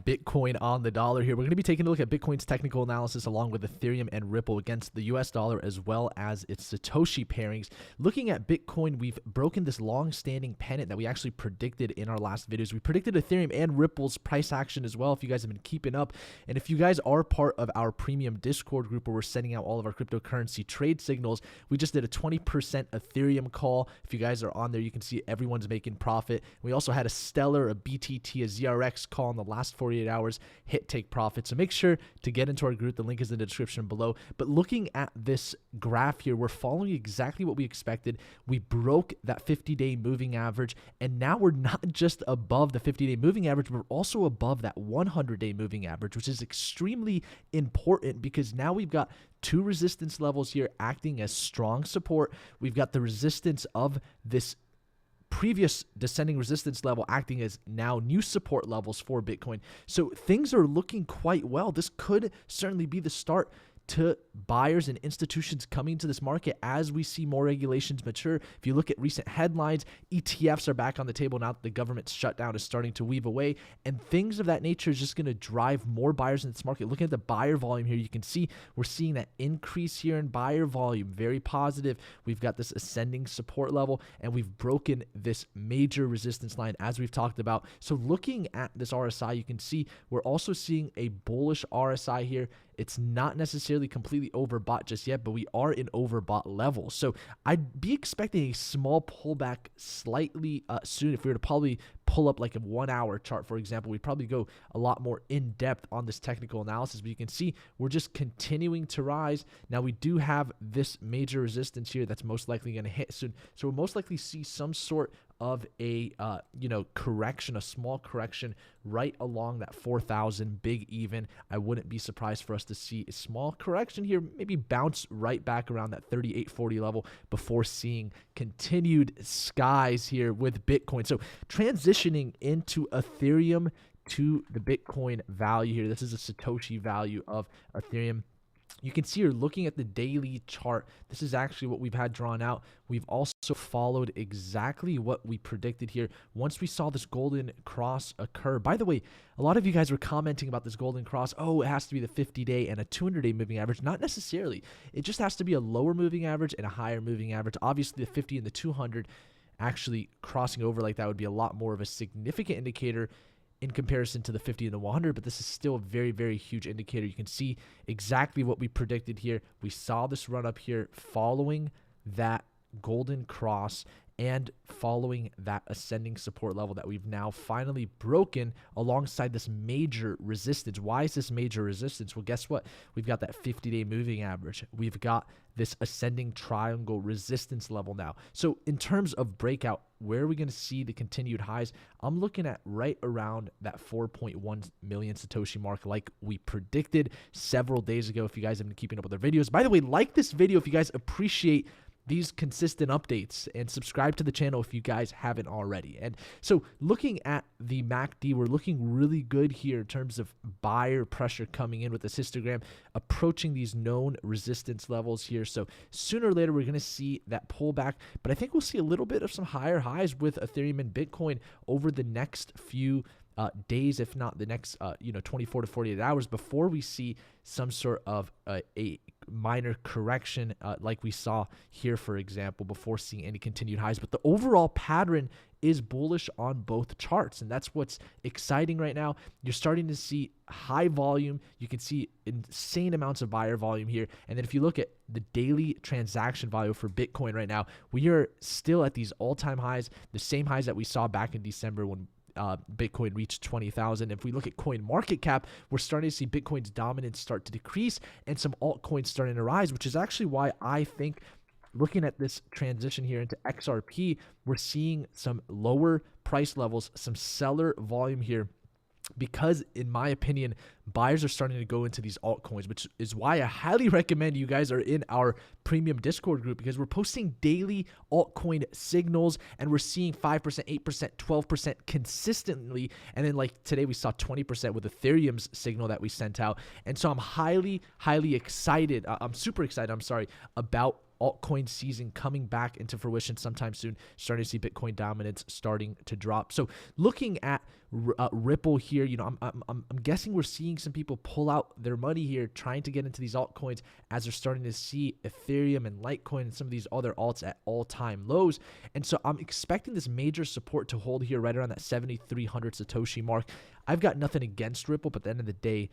Bitcoin on the dollar here. We're going to be taking a look at Bitcoin's technical analysis along with Ethereum and Ripple against the US dollar as well as its Satoshi pairings. Looking at Bitcoin, we've broken this long-standing pennant that we actually predicted in our last videos. We predicted Ethereum and Ripple's price action as well if you guys have been keeping up. And if you guys are part of our premium Discord group where we're sending out all of our cryptocurrency trade signals, we just did a 20% Ethereum call. If you guys are on there, you can see everyone's making profit. We also had a Stellar, a BTT, a ZRX call in the last 48 hours, hit take profit. So make sure to get into our group. The link is in the description below. But looking at this graph here, we're following exactly what we expected. We broke that 50-day moving average, and now we're not just above the 50-day moving average, we're also above that 100-day moving average, which is extremely important because now we've got two resistance levels here acting as strong support. We've got the resistance of this previous descending resistance level acting as now new support levels for Bitcoin. So things are looking quite well. This could certainly be the start to buyers and institutions coming to this market as we see more regulations mature. If you look at recent headlines, ETFs are back on the table now that the government's shutdown is starting to weave away, and things of that nature is just going to drive more buyers in this market. Looking at the buyer volume here, you can see we're seeing that increase here in buyer volume, very positive. We've got this ascending support level, and we've broken this major resistance line as we've talked about. So looking at this RSI, you can see we're also seeing a bullish RSI here. It's not necessarily completely overbought just yet, but we are in overbought levels. So I'd be expecting a small pullback slightly soon. If we were to probably pull up like a 1 hour chart, for example, we'd probably go a lot more in depth on this technical analysis. But you can see we're just continuing to rise. Now we do have this major resistance here that's most likely going to hit soon. So we'll most likely see some sort of a correction, a small correction right along that 4,000 big even. I wouldn't be surprised for us to see a small correction here, maybe bounce right back around that 3840 level before seeing continued skies here with Bitcoin. So transitioning into Ethereum to the Bitcoin value here. This is a Satoshi value of Ethereum. You can see here, looking at the daily chart, this is actually what we've had drawn out. We've also followed exactly what we predicted here. Once we saw this golden cross occur, by the way, a lot of you guys were commenting about this golden cross. Oh, it has to be the 50-day and a 200-day moving average. Not necessarily. It just has to be a lower moving average and a higher moving average. Obviously, the 50 and the 200 actually crossing over like that would be a lot more of a significant indicator in comparison to the 50 and the 100, but this is still a very, very huge indicator. You can see exactly what we predicted here. We saw this run up here following that golden cross and following that ascending support level that we've now finally broken alongside this major resistance. Why is this major resistance? Well, guess what? We've got that 50-day moving average. We've got this ascending triangle resistance level now. So in terms of breakout, where are we going to see the continued highs? I'm looking at right around that 4.1 million Satoshi mark like we predicted several days ago if you guys have been keeping up with our videos. By the way, like this video if you guys appreciate these consistent updates, and subscribe to the channel if you guys haven't already. And so looking at the MACD, we're looking really good here in terms of buyer pressure coming in with this histogram, approaching these known resistance levels here. So sooner or later, we're going to see that pullback, but I think we'll see a little bit of some higher highs with Ethereum and Bitcoin over the next few days, if not the next 24 to 48 hours before we see some sort of a minor correction like we saw here, for example, before seeing any continued highs. But the overall pattern is bullish on both charts, and that's what's exciting right now. You're starting to see high volume. You can see insane amounts of buyer volume here. And then if you look at the daily transaction value for Bitcoin right now, we are still at these all-time highs, the same highs that we saw back in December when Bitcoin reached 20,000. If we look at coin market cap, we're starting to see Bitcoin's dominance start to decrease and some altcoins starting to rise, which is actually why I think looking at this transition here into XRP, we're seeing some lower price levels, some seller volume here, because in my opinion, buyers are starting to go into these altcoins, which is why I highly recommend you guys are in our premium Discord group, because we're posting daily altcoin signals and we're seeing 5%, 8%, 12% consistently. And then like today we saw 20% with Ethereum's signal that we sent out. And so I'm highly excited. I'm super excited, about altcoin season coming back into fruition sometime soon, starting to see Bitcoin dominance starting to drop. So looking at Ripple here, I'm guessing we're seeing some people pull out their money here, trying to get into these altcoins as they're starting to see Ethereum and Litecoin and some of these other alts at all-time lows. And so I'm expecting this major support to hold here right around that 7,300 Satoshi mark. I've got nothing against Ripple, but at the end of the day,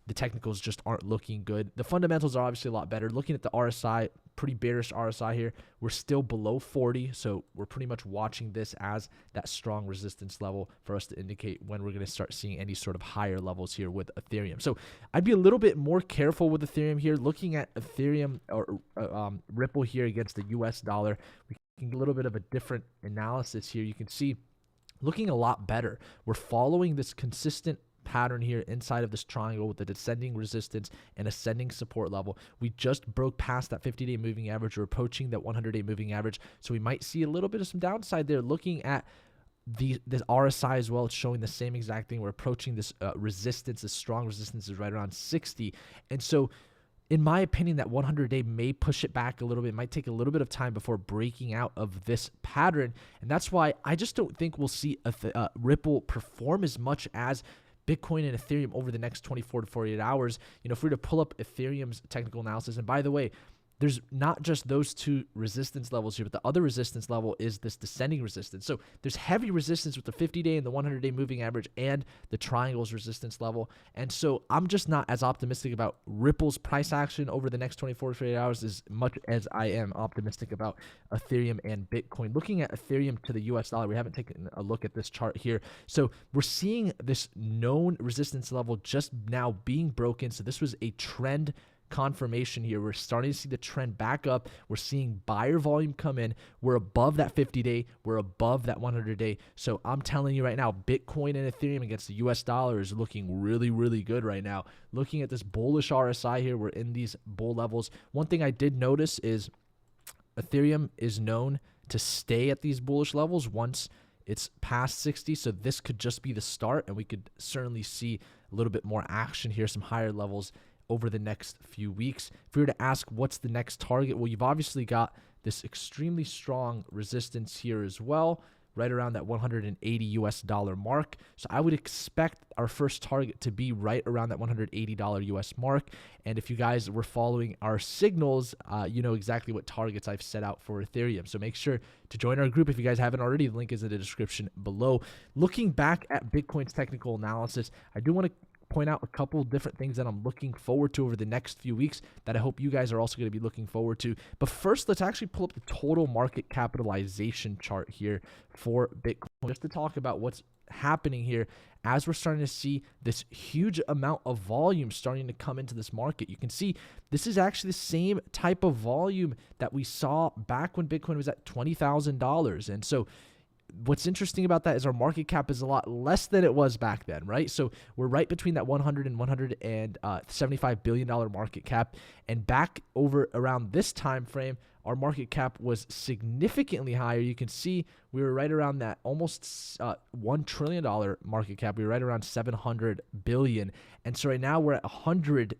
the technicals just aren't looking good. The fundamentals are obviously a lot better. Looking at the RSI, pretty bearish RSI here. We're still below 40, so we're pretty much watching this as that strong resistance level for us to indicate when we're going to start seeing any sort of higher levels here with Ethereum. So I'd be a little bit more careful with Ethereum here. Looking at Ethereum or Ripple here against the US dollar, we can get a little bit of a different analysis here. You can see looking a lot better. We're following this consistent pattern here inside of this triangle with the descending resistance and ascending support level. We just broke past that 50-day moving average. We're approaching that 100-day moving average. So we might see a little bit of some downside there. Looking at this RSI as well, it's showing the same exact thing. We're approaching this resistance. This strong resistance is right around 60. And so in my opinion, that 100-day may push it back a little bit. It might take a little bit of time before breaking out of this pattern. And that's why I just don't think we'll see Ripple perform as much as Bitcoin and Ethereum over the next 24 to 48 hours. If we were to pull up Ethereum's technical analysis, and by the way, there's not just those two resistance levels here, but the other resistance level is this descending resistance. So there's heavy resistance with the 50-day and the 100-day moving average and the triangle's resistance level. And so I'm just not as optimistic about Ripple's price action over the next 24 to 48 hours as much as I am optimistic about Ethereum and Bitcoin. Looking at Ethereum to the US dollar, we haven't taken a look at this chart here. So we're seeing this known resistance level just now being broken. So this was a trend confirmation here. We're starting to see the trend back up. We're seeing buyer volume come in. We're above that 50-day. We're above that 100-day. So I'm telling you right now, Bitcoin and Ethereum against the US dollar is looking really, really good right now. Looking at this bullish RSI here, we're in these bull levels. One thing I did notice is Ethereum is known to stay at these bullish levels once it's past 60. So this could just be the start, and we could certainly see a little bit more action here, some higher levels over the next few weeks. If we were to ask what's the next target, well, you've obviously got this extremely strong resistance here as well, right around that 180 US dollar mark. So I would expect our first target to be right around that $180 US mark. And if you guys were following our signals, you know exactly what targets I've set out for Ethereum. So make sure to join our group if you guys haven't already. The link is in the description below. Looking back at Bitcoin's technical analysis, I do want to point out a couple different things that I'm looking forward to over the next few weeks that I hope you guys are also going to be looking forward to. But first, let's actually pull up the total market capitalization chart here for Bitcoin, just to talk about what's happening here as we're starting to see this huge amount of volume starting to come into this market. You can see this is actually the same type of volume that we saw back when Bitcoin was at $20,000. And so what's interesting about that is our market cap is a lot less than it was back then, right? So we're right between that 100 and 175 billion dollar market cap, and back over around this time frame, our market cap was significantly higher. You can see we were right around that almost $1 trillion market cap. We were right around 700 billion, and so right now we're at 100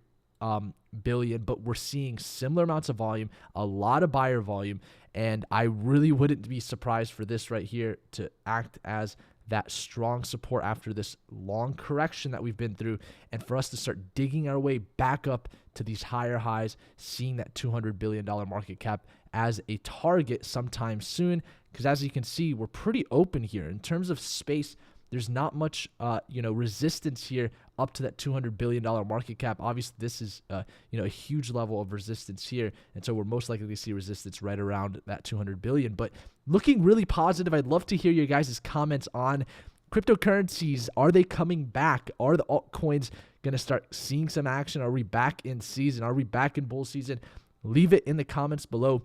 billion, but we're seeing similar amounts of volume, a lot of buyer volume, and I really wouldn't be surprised for this right here to act as that strong support after this long correction that we've been through, and for us to start digging our way back up to these higher highs, seeing that $200 billion market cap as a target sometime soon. Because as you can see, we're pretty open here in terms of space. There's not much, resistance here up to that $200 billion market cap. Obviously, this is, a huge level of resistance here. And so we're most likely to see resistance right around that $200 billion. But looking really positive. I'd love to hear your guys' comments on cryptocurrencies. Are they coming back? Are the altcoins going to start seeing some action? Are we back in season? Are we back in bull season? Leave it in the comments below.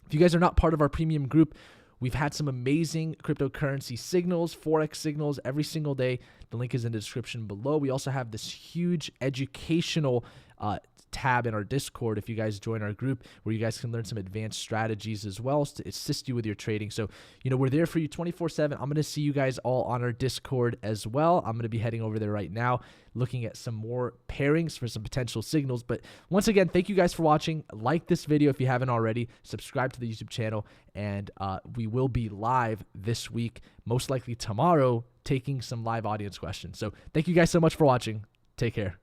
If you guys are not part of our premium group, we've had some amazing cryptocurrency signals, Forex signals every single day. The link is in the description below. We also have this huge educational tab in our Discord if you guys join our group, where you guys can learn some advanced strategies as well to assist you with your trading. So, we're there for you 24/7. I'm going to see you guys all on our Discord as well. I'm going to be heading over there right now, looking at some more pairings for some potential signals. But once again, thank you guys for watching. Like this video if you haven't already. Subscribe to the YouTube channel, and we will be live this week, most likely tomorrow, taking some live audience questions. So thank you guys so much for watching. Take care.